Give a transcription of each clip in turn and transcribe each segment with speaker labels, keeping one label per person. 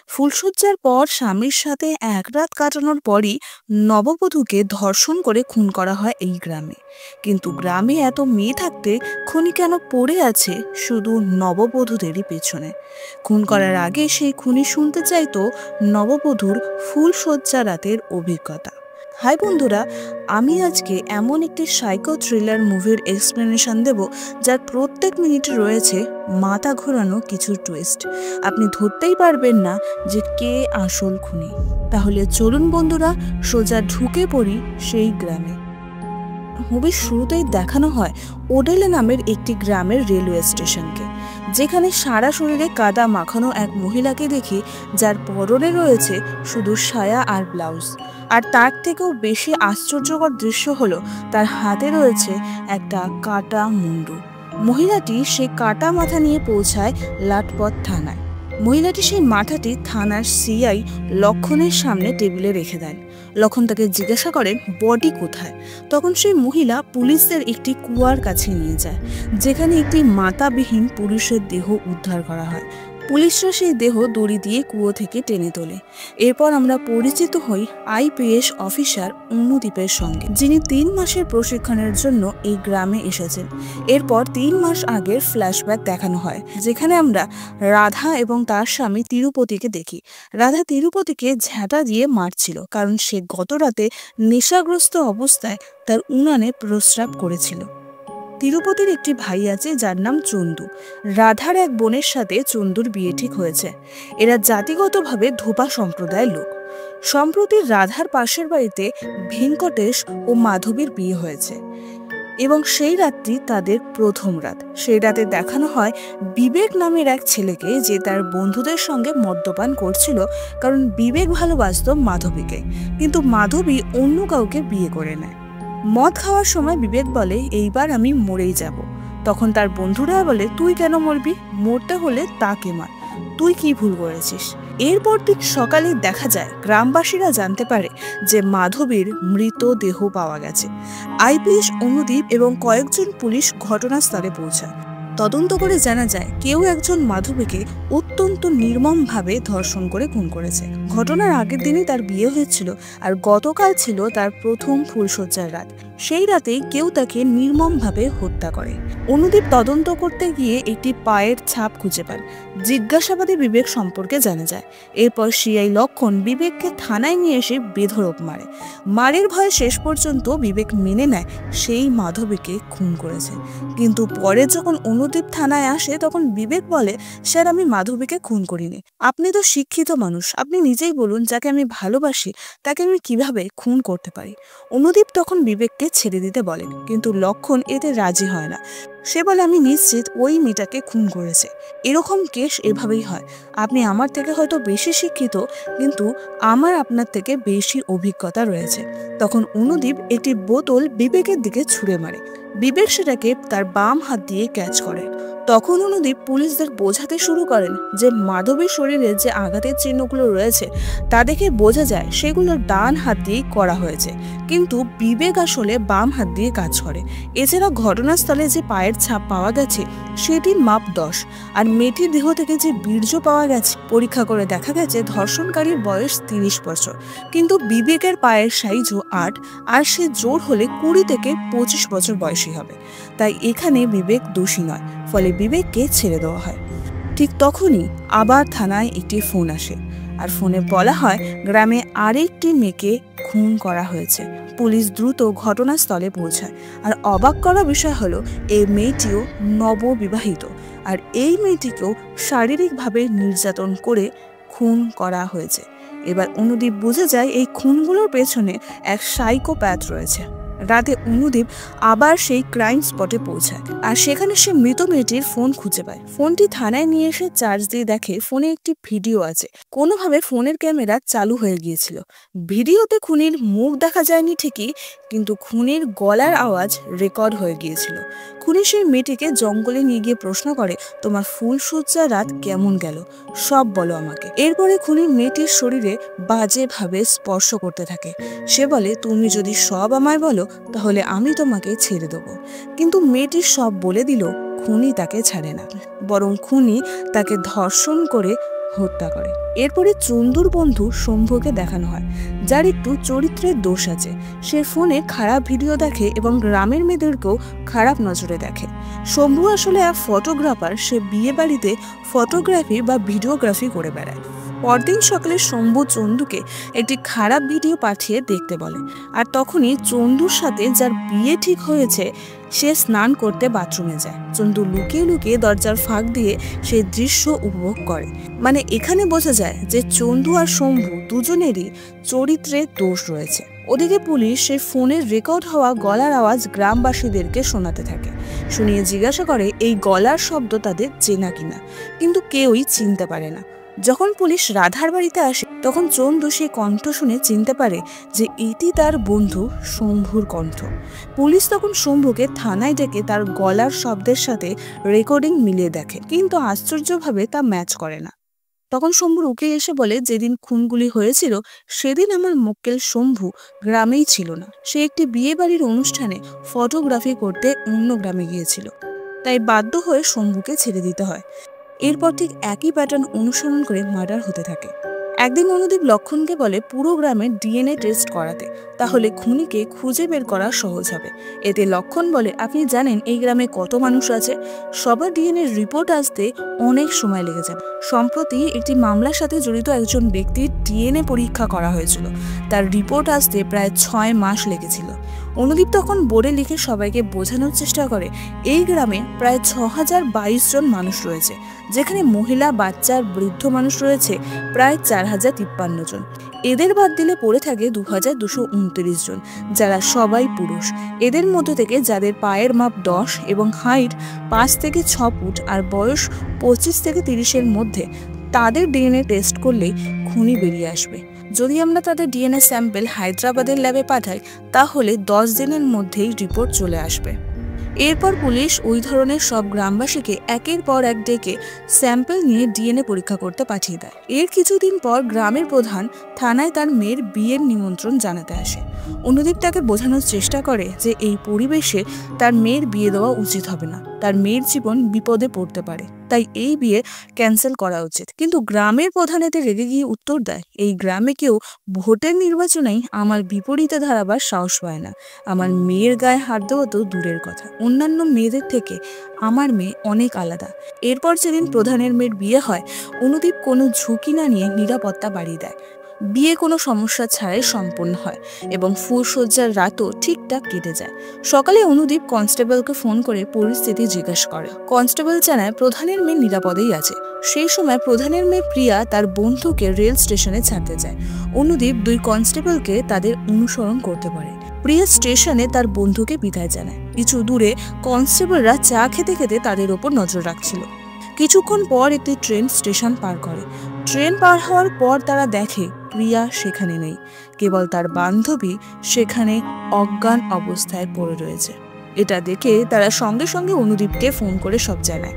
Speaker 1: ফুলশয্যার পর স্বামীর সাথে এক রাত কাটানোর পরই নববধূকে ধর্ষণ করে খুন করা হয় এই গ্রামে। কিন্তু গ্রামে এত মেয়ে থাকতে খুনি কেন পড়ে আছে শুধু নববধূদেরই পেছনে? খুন করার আগে সেই খুনি শুনতে চাইতো নববধূর ফুলশয্যা রাতের অভিজ্ঞতা। হাই বন্ধুরা, আমি আজকে এমন একটি সাইকো থ্রিলার মুভির এক্সপ্লেনেশন দেব যার প্রত্যেক মিনিটে রয়েছে মাথা ঘোরানো কিছু টুইস্ট। আপনি ধরতেই পারবেন না যে কে আসল খুনি। তাহলে চলুন বন্ধুরা, সোজা ঢুকে পড়ি সেই গ্রামে। মুভির শুরুতেই দেখানো হয় ওডেলে নামের একটি গ্রামের রেলওয়ে স্টেশনকে, যেখানে সারা শরীরে কাদা মাখানো এক মহিলাকে দেখি, যার পরনে রয়েছে শুধু সায়া আর ব্লাউজ। আর তার থেকেও বেশি আশ্চর্যকর দৃশ্য হলো তার হাতে রয়েছে একটা কাটা মুন্ডু। মহিলাটি সেই কাটা মাথা নিয়ে পৌঁছায় লাটপথ থানায়। মহিলাটি সেই মাথাটি থানার সিআই লক্ষণের সামনে টেবিলে রেখে দেন। লক্ষণ তাকে জিজ্ঞাসা করেন বডি কোথায়। তখন সেই মহিলা পুলিশদের একটি কুয়ার কাছে নিয়ে যায়, যেখানে একটি মাথাবিহীন পুরুষের দেহ উদ্ধার করা হয়। পুলিশরা সেই দেহ দড়ি দিয়ে কুয়ো থেকে টেনে তোলে। এরপর আমরা পরিচিত হই আইপিএস অফিসার অনুদীপের সঙ্গে, যিনি 3 মাসের প্রশিক্ষণের জন্য এই গ্রামে এসেছেন। এরপর 3 মাস আগের ফ্ল্যাশব্যাক দেখানো হয়, যেখানে আমরা রাধা এবং তার স্বামী তিরুপতিকে দেখি। রাধা তিরুপতিকে ঝ্যাঁটা দিয়ে মারছিল, কারণ সে গত রাতে নেশাগ্রস্ত অবস্থায় তার উনানে প্রস্রাব করেছিল। তিরুপতির একটি ভাই আছে যার নাম চন্দু। রাধার এক বোনের সাথে চন্দুর বিয়ে ঠিক হয়েছে। এরা জাতিগতভাবে ধোপা সম্প্রদায়ের লোক। সম্প্রতি রাধার পাশের বাড়িতে ভেঙ্কটেশ ও মাধবীর বিয়ে হয়েছে এবং সেই রাতটি তাদের প্রথম রাত। সেই রাতে দেখানো হয় বিবেক নামের এক ছেলেকে, যে তার বন্ধুদের সঙ্গে মদ্যপান করছিল, কারণ বিবেক ভালোবাসত মাধবীকে, কিন্তু মাধবী অন্য কাউকে বিয়ে করে নেয়। মদ খাওয়ার সময় বিবেক বলে, এইবার আমি মরেই যাব। তখন তার বন্ধুরা বলে, তুই কেন মরবি? মরতে হলে তাকে মার, তুই কি ভুল করেছিস? এরপর ঠিক সকালে দেখা যায় গ্রামবাসীরা জানতে পারে যে মাধবীর মৃতদেহ পাওয়া গেছে। আইপিএস অনুদীপ এবং কয়েকজন পুলিশ ঘটনাস্থলে পৌঁছায়। তদন্ত করে জানা যায় কেউ একজন মাধবীকে অত্যন্ত নির্মমভাবে ধর্ষণ করে খুন করেছে। ঘটনার আগের দিনই তার বিয়ে হয়েছিল, আর গতকাল ছিল তার প্রথম ফুলশয্যার রাত। সেই রাতেই কেউ তাকে নির্মমভাবে হত্যা করে। অনুদীপ তদন্ত করতে গিয়ে একটি পায়ের ছাপ খুঁজে পান। জিজ্ঞাসাবাদে বিবেক সম্পর্কে জানা যায়। এরপর সিআই লক্ষণ বিবেককে থানায় নিয়ে এসে বেধড়ক মারে। মারের ভয়ে শেষ পর্যন্ত বিবেক মেনে নেয় সেই মাধবীকে খুন করেছে। কিন্তু পরে যখন অনুদীপ থানায় আসে, তখন বিবেক বলে, স্যার, আমি মাধবীকে খুন করিনি। আপনি তো শিক্ষিত মানুষ, আপনি নিজেই বলুন, যাকে আমি ভালোবাসি তাকে আমি কিভাবে খুন করতে পারি? অনুদীপ তখন বিবেককে ছেড়ে দিতে বলেন, কিন্তু লক্ষণ এতে রাজি হয় না। সে বলে, আমি নিশ্চিত ওই মেয়েটাকে খুন করেছে। এরকম কেস এভাবেই হয়। আপনি আমার থেকে হয়তো বেশি শিক্ষিত, কিন্তু আমার আপনার থেকে বেশি অভিজ্ঞতা রয়েছে। তখন অনুদীপ একটি বোতল বিবেকের দিকে ছুঁড়ে মারে। বিবেক সেটাকে তার বাম হাত দিয়ে ক্যাচ করে। তখন অনুদীপ পুলিশদের বোঝাতে শুরু করেন যে মাধবীর শরীরে যে আঘাতের চিহ্নগুলো রয়েছে তা দেখে বোঝা যায় সেগুলো ডান হাত দিয়েই করা হয়েছে, কিন্তু বিবেক আসলে বাম হাত দিয়ে কাজ করে। এছাড়া ঘটনাস্থলে যে পায়ের ছাপ পাওয়া গেছে সেটির মাপ 10, আর মেয়েটির দেহ থেকে যে বীর্য পাওয়া গেছে পরীক্ষা করে দেখা গেছে ধর্ষণকারীর বয়স 30 বছর, কিন্তু বিবেকের পায়ের সাইজও 8, আর সে জোর হলে 20 থেকে 25 বছর বয়সী হবে। তাই এখানে বিবেক দোষী নয়, ফলে বিবেককে ছেড়ে দেওয়া হয়। ঠিক তখনই আবার থানায় একটি ফোন আসে, আর ফোনে বলা হয় গ্রামে আরেকটি মেয়েকে খুন করা হয়েছে। পুলিশ দ্রুত ঘটনাস্থলে পৌঁছায়, আর অবাক করা বিষয় হলো এই মেয়েটিও নববিবাহিত, আর এই মেয়েটিকেও শারীরিকভাবে নির্যাতন করে খুন করা হয়েছে। এবার অনুদীপ বুঝে যায় এই খুনগুলোর পেছনে এক সাইকোপ্যাথ রয়েছে। রাতে অনুদীপ আবার সেই ক্রাইম স্পটে পৌঁছায়, আর সেখানে সে মৃত মেয়েটির ফোন খুঁজে পায়। ফোনটি থানায় নিয়ে এসে চার্জ দিয়ে দেখে ফোনে একটি ভিডিও আছে। কোনোভাবে ফোনের ক্যামেরা চালু হয়ে গিয়েছিল। ভিডিওতে খুনির মুখ দেখা যায়নি ঠিকই, কিন্তু খুনির গলার আওয়াজ রেকর্ড হয়ে গিয়েছিল। খুনি সেই মেয়েটিকে জঙ্গলে নিয়ে গিয়ে প্রশ্ন করে, তোমার ফুলশয্যার রাত কেমন গেল, সব বলো আমাকে। এরপরে খুনি মেয়েটির শরীরে বাজেভাবে স্পর্শ করতে থাকে। সে বলে, তুমি যদি সব আমায় বলো তাহলে আমি তোমাকে ছেড়ে দেবো। কিন্তু মেয়েটি সব বলে দিল খুনি তাকে ছাড়ে না, বরং খুনি তাকে ধর্ষণ করে হত্যা করে। এরপরে চন্দুর বন্ধু শম্ভুকে দেখানো হয়, যার একটু চরিত্রের দোষ আছে। সে ফোনে খারাপ ভিডিও দেখে এবং গ্রামের মেয়েদেরকেও খারাপ নজরে দেখে। শম্ভু আসলে এক ফটোগ্রাফার, সে বিয়ে বাড়িতে ফটোগ্রাফি বা ভিডিওগ্রাফি করে বেড়ায়। পরদিন সকালে শম্ভু চন্দুকে একটি খারাপ ভিডিও পাঠিয়ে দেখতে বলে, আর তখনই চন্দুর সাথে যার বিয়ে ঠিক হয়েছে সে স্নান করতে বাথরুমে যায়। চন্দু লুকিয়ে লুকিয়ে দরজার ফাঁক দিয়ে সেই দৃশ্য উপভোগ করে। মানে এখানে বোঝা যায় যে চন্দু আর শম্ভু দুজনেরই চরিত্রে দোষ রয়েছে। ওদিকে পুলিশ সেই ফোনের রেকর্ড হওয়া গলার আওয়াজ গ্রামবাসীদেরকে শোনাতে থাকে। শুনিয়ে জিজ্ঞাসা করে এই গলার শব্দ তাদের চেনা কিনা, কিন্তু কেউই চিনতে পারে না। যখন পুলিশ রাধার বাড়িতে আসে তখন চন্দু সেই কণ্ঠ শুনে চিনতে পারে যে এটি তার বন্ধু শম্ভুর কণ্ঠ। পুলিশ তখন শম্ভুকে থানায় ডেকে তার গলার শব্দের সাথে রেকর্ডিং মিলিয়ে দেখে, কিন্তু আশ্চর্যভাবে তা ম্যাচ করে না। তখন শম্ভুর উকিল এসে বলে, যেদিন খুনগুলি হয়েছিল সেদিন আমার মক্কেল শম্ভু গ্রামেই ছিল না। সে একটি বিয়ে বাড়ির অনুষ্ঠানে ফটোগ্রাফি করতে অন্য গ্রামে গিয়েছিল, তাই বাধ্য হয়ে শম্ভুকে ছেড়ে দিতে হয়। এরপর ঠিক একই প্যাটার্ন অনুসরণ করে মার্ডার হতে থাকে। একদিন অনুদীপ লক্ষণকে বলে পুরো গ্রামের ডিএনএ টেস্ট করাতে, তাহলে খুনিকে খুঁজে বের করা সহজ হবে। এতে লক্ষণ বলে, আপনি জানেন এই গ্রামে কত মানুষ আছে? সবার ডিএনএ রিপোর্ট আসতে অনেক সময় লেগে যাবে। সম্প্রতি একটি মামলার সাথে জড়িত একজন ব্যক্তির ডিএনএ পরীক্ষা করা হয়েছিল, তার রিপোর্ট আসতে প্রায় 6 মাস লেগেছিল। অনুদীপ তখন বোর্ডে লিখে সবাইকে বোঝানোর চেষ্টা করে এই গ্রামে প্রায় 6022 জন মানুষ রয়েছে, যেখানে মহিলা, বাচ্চা, বৃদ্ধ মানুষ রয়েছে প্রায় 4053 জন। এদের বাদ দিলে পড়ে থাকে 2229 জন, যারা সবাই পুরুষ। এদের মধ্য থেকে যাদের পায়ের মাপ 10 এবং হাইট 5 থেকে 6 ফুট আর বয়স 25 থেকে 30-এর মধ্যে, তাদের ডিএনএ টেস্ট করলেই খুনি বেরিয়ে আসবে। যদি আমরা তাদের ডিএনএ স্যাম্পল হায়দ্রাবাদের ল্যাবে পাঠাই তাহলে 10 দিনের মধ্যেই রিপোর্ট চলে আসবে। এরপর পুলিশ ওই ধরনের সব গ্রামবাসীকে একের পর এক ডেকে স্যাম্পল নিয়ে ডিএনএ পরীক্ষা করতে পাঠিয়ে দেয়। এর কিছুদিন পর গ্রামের প্রধান থানায় তার মেয়ের বিয়ের নিমন্ত্রণ জানাতে আসে। অনুদীপ তাকে বোঝানোর চেষ্টা করে যে এই পরিবেশে তার মেয়ের বিয়ে দেওয়া উচিত হবে না, তার মেয়ের জীবন বিপদে পড়তে পারে, তাই এই বিয়ে ক্যান্সেল করা উচিত। কিন্তু গ্রামের প্রধান এতে রেগে গিয়ে উত্তর দেয়, এই গ্রামে কেউ ভোটের নির্বাচনেই আমার বিপরীতে দাঁড়াবার সাহস পায় না। আমার মেয়ের গায়ে হাত দেওয়া তো দূরের কথা, অন্যান্য মেয়েদের থেকে আমার মেয়ে অনেক আলাদা। এরপর যেদিন প্রধানের মেয়ের বিয়ে হয়, অনুদীপ কোনো ঝুঁকি না নিয়ে নিরাপত্তা বাড়িয়ে দেয়। বিয়ে কোনো সমস্যা ছাড়াই সম্পন্ন হয় এবং ফুলসজ্জার রাতও ঠিকঠাক কেটে যায়। সকালে অনুদীপ কনস্টেবলকে ফোন করে পরিস্থিতি জিজ্ঞাসা করে। কনস্টেবল জানায় প্রধানের মেয়ে নিরাপদেই আছে। সেই সময় প্রধানের মেয়ে প্রিয়া তার বন্ধুকে রেল স্টেশনে ছাড়তে যায়। অনুদীপ 2 কনস্টেবলকে তাদের অনুসরণ করতে পারে। প্রিয়া স্টেশনে তার বন্ধুকে বিদায় জানায়। কিছু দূরে কনস্টেবলরা চা খেতে খেতে তাদের ওপর নজর রাখছিল। কিছুক্ষণ পর একটি ট্রেন স্টেশন পার করে। ট্রেন পার হওয়ার পর তারা দেখে প্রিয়া সেখানে নেই, কেবল তার বান্ধবী সেখানে অজ্ঞান অবস্থায় পড়ে রয়েছে। এটা দেখে তারা সঙ্গে সঙ্গে অনুদীপকে ফোন করে সব জানায়।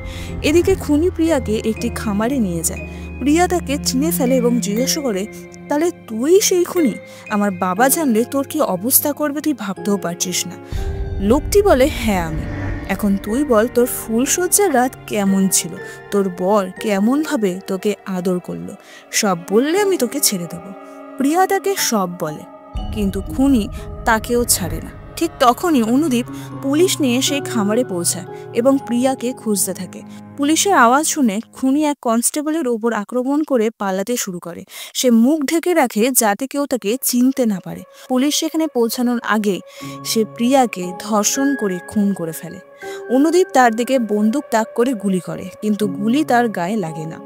Speaker 1: এদিকে খুনি প্রিয়াকে একটি খামারে নিয়ে যায়। প্রিয়া তাকে চিনে ফেলে এবং জিজ্ঞাসা করে, তাহলে তুই সেই খুনি? আমার বাবা জানলে তোর কি অবস্থা করবে তুই ভাবতেও পারছিস না। লোকটি বলে, হ্যাঁ আমি। এখন তুই বল তোর ফুলসজ্জার রাত কেমন ছিল, তোর বর কেমন ভাবে তোকে আদর করলো, সব বললে আমি তোকে ছেড়ে দেবো। প্রিয়া তাকে সব বলে, কিন্তু খুনি তাকেও ছাড়ে না। ঠিক তখনই অনুদীপ পুলিশ নিয়ে সেই খামারে পৌঁছায় এবং প্রিয়াকে খুঁজতে থাকে। পুলিশের আওয়াজ শুনে খুনি এক কনস্টেবলের ওপর আক্রমণ করে পালাতে শুরু করে। সে মুখ ঢেকে রাখে যাতে কেউ তাকে চিনতে না পারে। পুলিশ সেখানে পৌঁছানোর আগে সে প্রিয়াকে ধর্ষণ করে খুন করে ফেলে। অনুদীপ তার দিকে বন্দুক তাক করে গুলি করে, কিন্তু গুলি তার গায়ে লাগে না।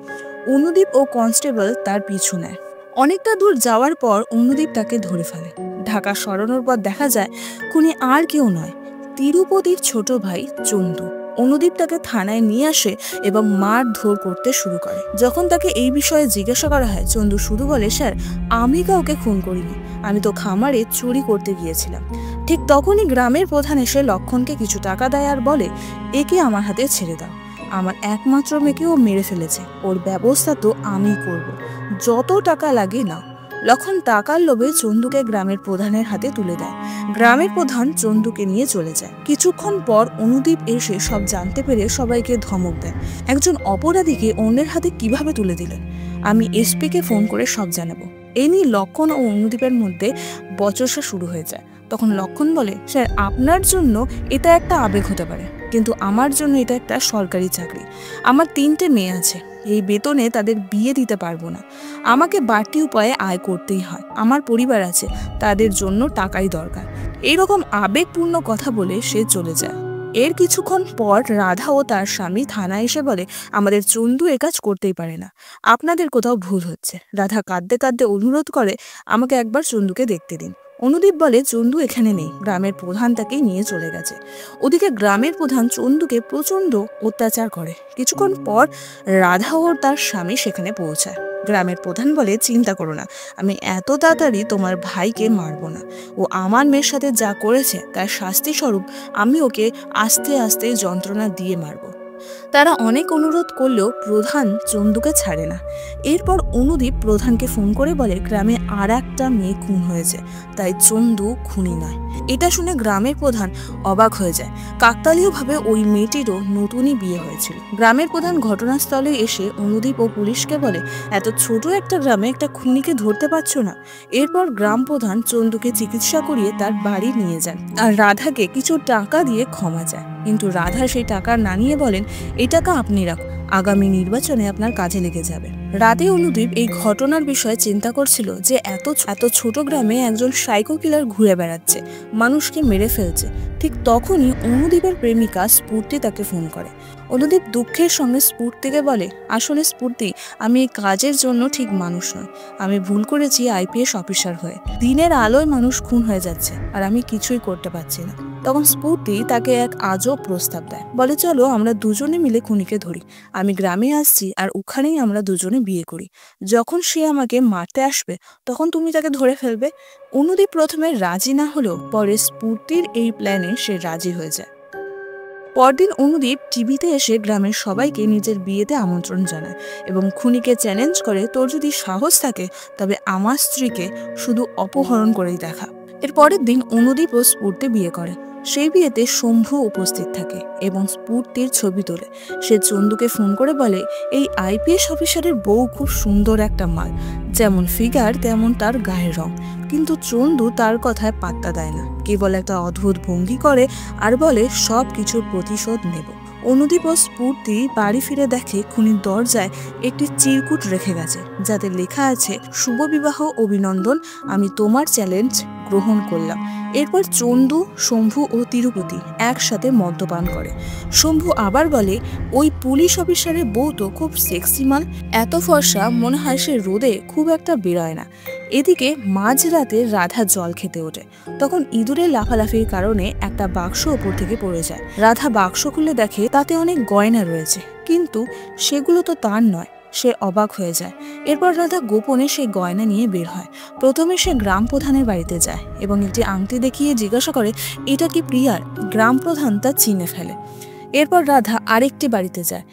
Speaker 1: অনুদীপ ও কনস্টেবল তার পিছু নেয়। অনেকটা দূর যাওয়ার পর অনুদীপ তাকে ধরে ফেলে। ঢাকা সরানোর পর দেখা যায় খুনি আর কেউ নয়, তিরুপতির ছোট ভাই চন্দু। অনুদীপ তাকে থানায় নিয়ে আসে এবং মারধর করতে শুরু করে। যখন তাকে এই বিষয়ে জিজ্ঞাসা করা হয়, চন্দু শুধু বলে, স্যার আমি কাউকে খুন করিনি, আমি তো খামারে চুরি করতে গিয়েছিলাম। ঠিক তখনই গ্রামের প্রধান এসে লক্ষণকে কিছু টাকা দেয় আর বলে, একে আমার হাতে ছেড়ে দাও, আমার একমাত্র মেয়েকে ও মেরে ফেলেছে, ওর ব্যবস্থা তো আমিই করব, যত টাকা লাগে নাও। লক্ষণ টাকার লোভে চন্দুকে গ্রামের প্রধানের হাতে তুলে দেয়। গ্রামের প্রধান চন্দুকে নিয়ে চলে যায়। কিছুক্ষণ পর অনুদীপ এসে সব জানতে পেরে সবাইকে ধমক দেয়, একজন অপরাধীকে অন্যের হাতে কিভাবে তুলে দিলেন। আমি এসপিকে ফোন করে সব জানাবো। এই নিয়ে লক্ষণ ও অনুদীপের মধ্যে বচসা শুরু হয়ে যায়। তখন লক্ষণ বলে, স্যার আপনার জন্য এটা একটা আবেগ হতে পারে, কিন্তু আমার জন্য এটা একটা সরকারি চাকরি। আমার 3টে মেয়ে আছে, এই বেতনে তাদের বিয়ে দিতে পারবো না। আমাকে বাড়তি উপায়ে আয় করতেই হয়। আমার পরিবার আছে, তাদের জন্য টাকাই দরকার। এইরকম আবেগপূর্ণ কথা বলে সে চলে যায়। এর কিছুক্ষণ পর রাধা ও তার স্বামী থানায় এসে বলে, আমাদের চন্দু এ কাজ করতেই পারে না, আপনাদের কোথাও ভুল হচ্ছে। রাধা কাঁদতে কাঁদতে অনুরোধ করে, আমাকে একবার চন্দুকে দেখতে দিন। অনুদীপ বলে, চন্দু এখানে নেই, গ্রামের প্রধান তাকে নিয়ে চলে গেছে। ওদিকে গ্রামের প্রধান চন্দুকে প্রচণ্ড অত্যাচার করে। কিছুক্ষণ পর রাধা ও তার স্বামী সেখানে পৌঁছায়। গ্রামের প্রধান বলে, চিন্তা করো না, আমি এত তাড়াতাড়ি তোমার ভাইকে মারবো না। ও আমার মেয়ের সাথে যা করেছে তার শাস্তি স্বরূপ আমি ওকে আস্তে আস্তে যন্ত্রণা দিয়ে মারবো। তারা অনেক অনুরোধ করলেও প্রধান চন্দুকে ছাড়ে না। এরপর অনুদীপ প্রধানকে ফোন করে বলে, গ্রামে আর একটা মেয়ে খুন হয়েছে, তাই চন্দু খুনি নয়। এটা শুনে গ্রামের প্রধান অবাক হয়ে যায়। কাকতালীয়ভাবে ওই মেয়েটিরও নতুনই বিয়ে হয়েছিল। গ্রামের প্রধান ঘটনাস্থলে এসে অনুদীপ ও পুলিশকে বলে, এত ছোট একটা গ্রামে একটা খুনিকে ধরতে পারছো না। এরপর গ্রাম প্রধান চন্দুকে চিকিৎসা করিয়ে তার বাড়ি নিয়ে যান আর রাধাকে কিছু টাকা দিয়ে ক্ষমা চায়। কিন্তু রাধা সেই টাকা না নিয়ে বলেন, এই টাকা আপনি রাখুন, আগামী নির্বাচনে আপনার কাজে লেগে যাবে। রাতে অনুদীপ এই ঘটনার বিষয়ে চিন্তা করছিল যে এত ছোট গ্রামে একজন সাইকো কিলার ঘুরে বেড়াচ্ছে, মানুষকে মেরে ফেলছে। ঠিক তখনই অনুদীপের প্রেমিকা স্ফূর্তি তাকে ফোন করে। অনুদীপ দুঃখের সঙ্গে স্ফূর্তিকে বলে, আসলে স্ফূর্তি, আমি এই কাজের জন্য ঠিক মানুষ নয়। আমি ভুল করেছি আইপিএস অফিসার হয়ে। দিনের আলোয় মানুষ খুন হয়ে যাচ্ছে আর আমি কিছুই করতে পারছি না। তখন স্ফূর্তি তাকে এক আজব প্রস্তাব দেয়, বলে, চলো আমরা দুজনে মিলে খুনিকে ধরি। আমি গ্রামে আসছি আর ওখানেই আমরা দুজনে বিয়ে করি। যখন সে আমাকে মারতে আসবে তখন তুমি তাকে ধরে ফেলবে। অনুদীপ প্রথমে রাজি না হলেও পরে স্ফূর্তির এই প্ল্যানে সে রাজি হয়ে যায়। পরদিন অনুদীপ টিভিতে এসে গ্রামের সবাইকে নিজের বিয়েতে আমন্ত্রণ জানায় এবং খুনিকে চ্যালেঞ্জ করে, তোর যদি সাহস থাকে তবে আমার স্ত্রীকে শুধু অপহরণ করেই দেখা। এর পরের দিন অনুদীপ ও স্ফূর্তি বিয়ে করে। সেই বিয়েতে শম্ভু উপস্থিত থাকে এবং স্ফূর্তির ছবি তোলে। সে চন্দুকে ফোন করে বলে, এই আইপিএস অফিসারের বউ খুব সুন্দর একটা মাল, যেমন ফিগার তেমন তার গায়ের রং। কিন্তু চন্দু তার কথায় পাত্তা দেয় না, কেবল একটা অদ্ভুত ভঙ্গি করে আর বলে, সব কিছুর প্রতিশোধ নেব। অনুদীপ ও স্ফূর্তি বাড়ি ফিরে দেখে খুনির দরজায় একটি চিরকুট রেখে গেছে, যাতে লেখা আছে, শুভ বিবাহ অভিনন্দন, আমি তোমার চ্যালেঞ্জ গ্রহণ করলাম। এরপর চন্দু, শম্ভু ও তিরুপতি একসাথে মদ্যপান করে। শম্ভু আবার বলে, ওই পুলিশ অফিসারের বউ তো খুব সেক্সি মাল, এত ফর্সা, মনে হয় সে রোদে খুব একটা বেরোয় না। এদিকে মাঝরাতে রাধা জল খেতে ওঠে। তখন ইঁদুরের লাফালাফির কারণে একটা বাক্স ওপর থেকে পড়ে যায়। রাধা বাক্স খুলে দেখে তাতে অনেক গয়না রয়েছে, কিন্তু সেগুলো তো তার নয়। সে অবাক হয়ে যায়। এরপর রাধা গোপনে সেই গয়না নিয়ে বের হয়। প্রথমে সে গ্রাম প্রধানের বাড়িতে যায় এবং একটি আংটি দেখিয়ে জিজ্ঞাসা করে, এটা কি প্রিয়ার? গ্রাম প্রধান তা চিনে ফেলে। এরপর রাধা আরেকটি বাড়িতে যায়,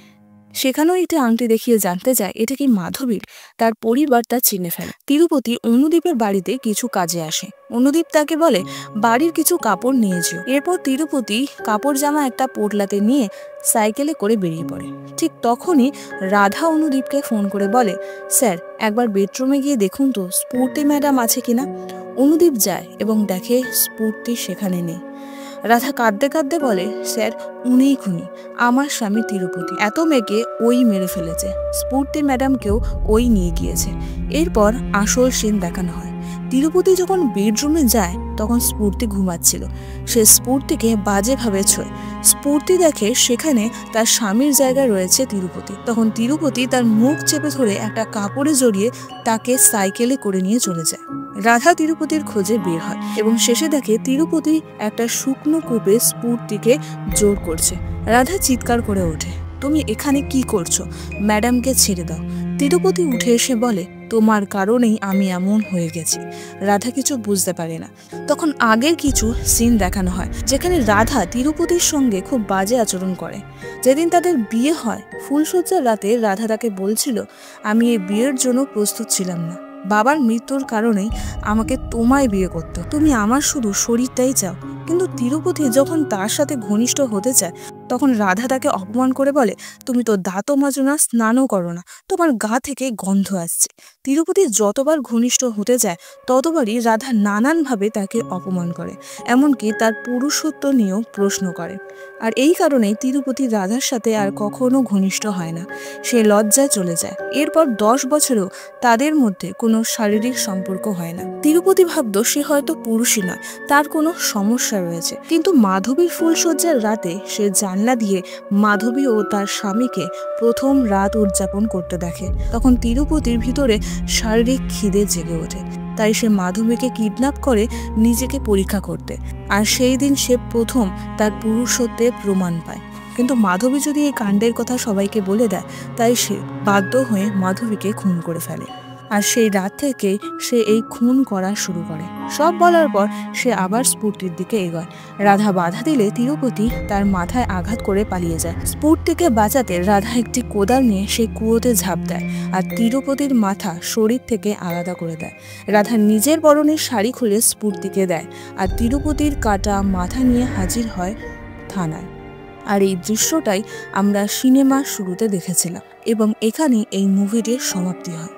Speaker 1: সেখানেও একটি আংটি দেখিয়ে জানতে চায় এটা কি মাধবীর। তার পরিবার তা চিনে ফেলে। তিরুপতি অনুদীপের বাড়িতে কিছু কাজে আসে। অনুদীপ তাকে বলে, বাড়ির কিছু কাপড় নিয়ে যেও। এরপর তিরুপতি কাপড় জামা একটা পোটলাতে নিয়ে সাইকেলে করে বেরিয়ে পড়ে। ঠিক তখনই রাধা অনুদীপকে ফোন করে বলে, স্যার একবার বেডরুমে গিয়ে দেখুন তো স্ফূর্তি ম্যাডাম আছে কিনা। অনুদীপ যায় এবং দেখে স্ফূর্তি সেখানে নেই। রাধা কাঁদতে কাঁদতে বলে, স্যার উনিই খুনি, আমার স্বামী তিরুপতি। এত মেয়েকে ওই মেরে ফেলেছে, স্ফূর্তি ম্যাডামকেও ওই নিয়ে গিয়েছে। এরপর আসল সিন দেখানো হয়। তিরুপতি যখন বেডরুমে যায় তখন স্ফূর্তি ঘুমাচ্ছিল। সে স্ফূর্তিকে বাজেভাবে ছোঁয়। স্ফূর্তি দেখে সেখানে তার স্বামীর জায়গায় রয়েছে তিরুপতি। তখন তিরুপতি তার মুখ চেপে ধরে একটা কাপড়ে জড়িয়ে তাকে সাইকেলে করে নিয়ে চলে যায়। রাধা তিরুপতির খোঁজে বের হয় এবং শেষে দেখে তিরুপতি একটা শুকনো কূপে স্ফূর্তিকে জোর করছে। রাধা চিৎকার করে ওঠে, তুমি এখানে কি করছো? ম্যাডামকে ছেড়ে দাও। তিরুপতি উঠে এসে বলে, তোমার কারণেই আমি এমন হয়ে গেছি। রাধা কিছু বুঝতে পারে না। তখন আগের কিছু সিন দেখানো হয়, যেখানে রাধা তিরুপতির সঙ্গে খুব বাজে আচরণ করে। যেদিন তাদের বিয়ে হয়, ফুলসজ্জার রাতে রাধা তাকে বলছিল, আমি এই বিয়ের জন্য প্রস্তুত ছিলাম না, বাবার মৃত্যুর কারণেই আমাকে তোমায় বিয়ে করতে, তুমি আমার শুধু শরীরটাই চাও। কিন্তু তিরুপতি যখন তার সাথে ঘনিষ্ঠ হতে চায় তখন রাধা তাকে অপমান করে বলে, তুমি তো দাঁতও মাজো না, স্নানও করো না, তোমার গা থেকে গন্ধ আসছে। তিরুপতি যতবার ঘনিষ্ঠ হতে যায় ততবারই রাধা নানানভাবে তাকে অপমান করে, এমনকি তার পুরুষত্ব নিয়েও প্রশ্ন করে। আর এই কারণেই তিরুপতি রাধার সাথে আর কখনো ঘনিষ্ঠ হয় না, সে লজ্জায় চলে যায়। এরপর 10 বছরেও তাদের মধ্যে কোনো শারীরিক সম্পর্ক হয় না। তিরুপতি ভাবত সে হয়তো পুরুষই নয়, তার কোনো সমস্যা রয়েছে। কিন্তু মাধবীর ফুলশয্যার রাতে সে জানলা দিয়ে মাধবী ও তার স্বামীকে প্রথম রাত উদযাপন করতে দেখে। তখন তিরুপতির ভিতরে শারীরিক খিদে জেগে ওঠে, তাই সে মাধবীকে কিডন্যাপ করে নিজেকে পরীক্ষা করতে। আর সেই দিন সে প্রথম তার পুরুষত্বের প্রমাণ পায়। কিন্তু মাধবী যদি এই কাণ্ডের কথা সবাইকে বলে দেয়, তাই সে বাধ্য হয়ে মাধবীকে খুন করে ফেলে। আর সেই রাত থেকে সে এই খুন করা শুরু করে। সব বলার পর সে আবার স্ফূর্তির দিকে এগোয়। রাধা বাধা দিলে তিরুপতি তার মাথায় আঘাত করে পালিয়ে যায়। স্ফূর্তিকে বাঁচাতে রাধা একটি কোদাল নিয়ে সেই কুয়োতে ঝাঁপ দেয় আর তিরুপতির মাথা শরীর থেকে আলাদা করে দেয়। রাধা নিজের পরনের শাড়ি খুলে স্ফূর্তিকে দেয় আর তিরুপতির কাটা মাথা নিয়ে হাজির হয় থানায়। আর এই দৃশ্যটাই আমরা সিনেমার শুরুতে দেখেছিলাম এবং এখানেই এই মুভিটির সমাপ্তি হয়।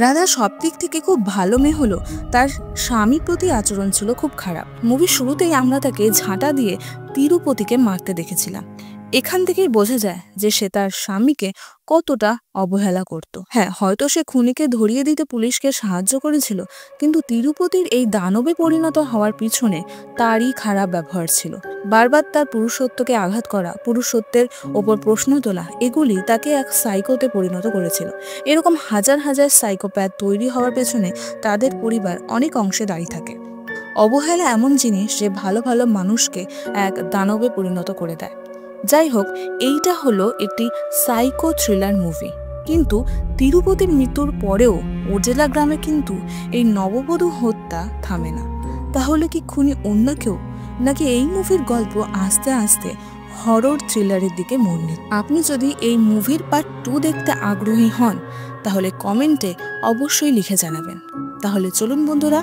Speaker 1: রাধা সব দিক থেকে খুব ভালো মেয়ে হলো, তার স্বামীর প্রতি আচরণ ছিল খুব খারাপ। মুভির শুরুতেই আমরা তাকে ঝাঁটা দিয়ে তিরুপতিকে মারতে দেখেছিলাম। এখান থেকেই বোঝা যায় যে সে তার স্বামীকে কতটা অবহেলা করত। হ্যাঁ, হয়তো সে খুনিকে ধরিয়ে দিতে পুলিশকে সাহায্য করেছিল, কিন্তু তিরুপতির এই দানবে পরিণত হওয়ার পিছনে তারই খারাপ ব্যবহার ছিল। বারবার তার পুরুষত্বকে আঘাত করা, পুরুষত্বের ওপর প্রশ্ন তোলা, এগুলি তাকে এক সাইকোতে পরিণত করেছিল। এরকম হাজার হাজার সাইকোপ্যাথ তৈরি হওয়ার পেছনে তাদের পরিবার অনেক অংশে দায়ী থাকে। অবহেলা এমন জিনিস যে ভালো ভালো মানুষকে এক দানবে পরিণত করে দেয়। যাই হোক, এইটা হলো একটি সাইকো থ্রিলার মুভি। কিন্তু তিরুপতির মৃত্যুর পরেও ওজেলা গ্রামে কিন্তু এই নববধূ হত্যা থামে না। তাহলে কি খুনি অন্য কেউ, নাকি এই মুভির গল্প আস্তে আস্তে হরর থ্রিলারের দিকে মোড় নেয়? আপনি যদি এই মুভির পার্ট 2 দেখতে আগ্রহী হন তাহলে কমেন্টে অবশ্যই লিখে জানাবেন। তাহলে চলুন বন্ধুরা,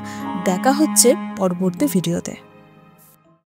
Speaker 1: দেখা হচ্ছে পরবর্তী ভিডিওতে।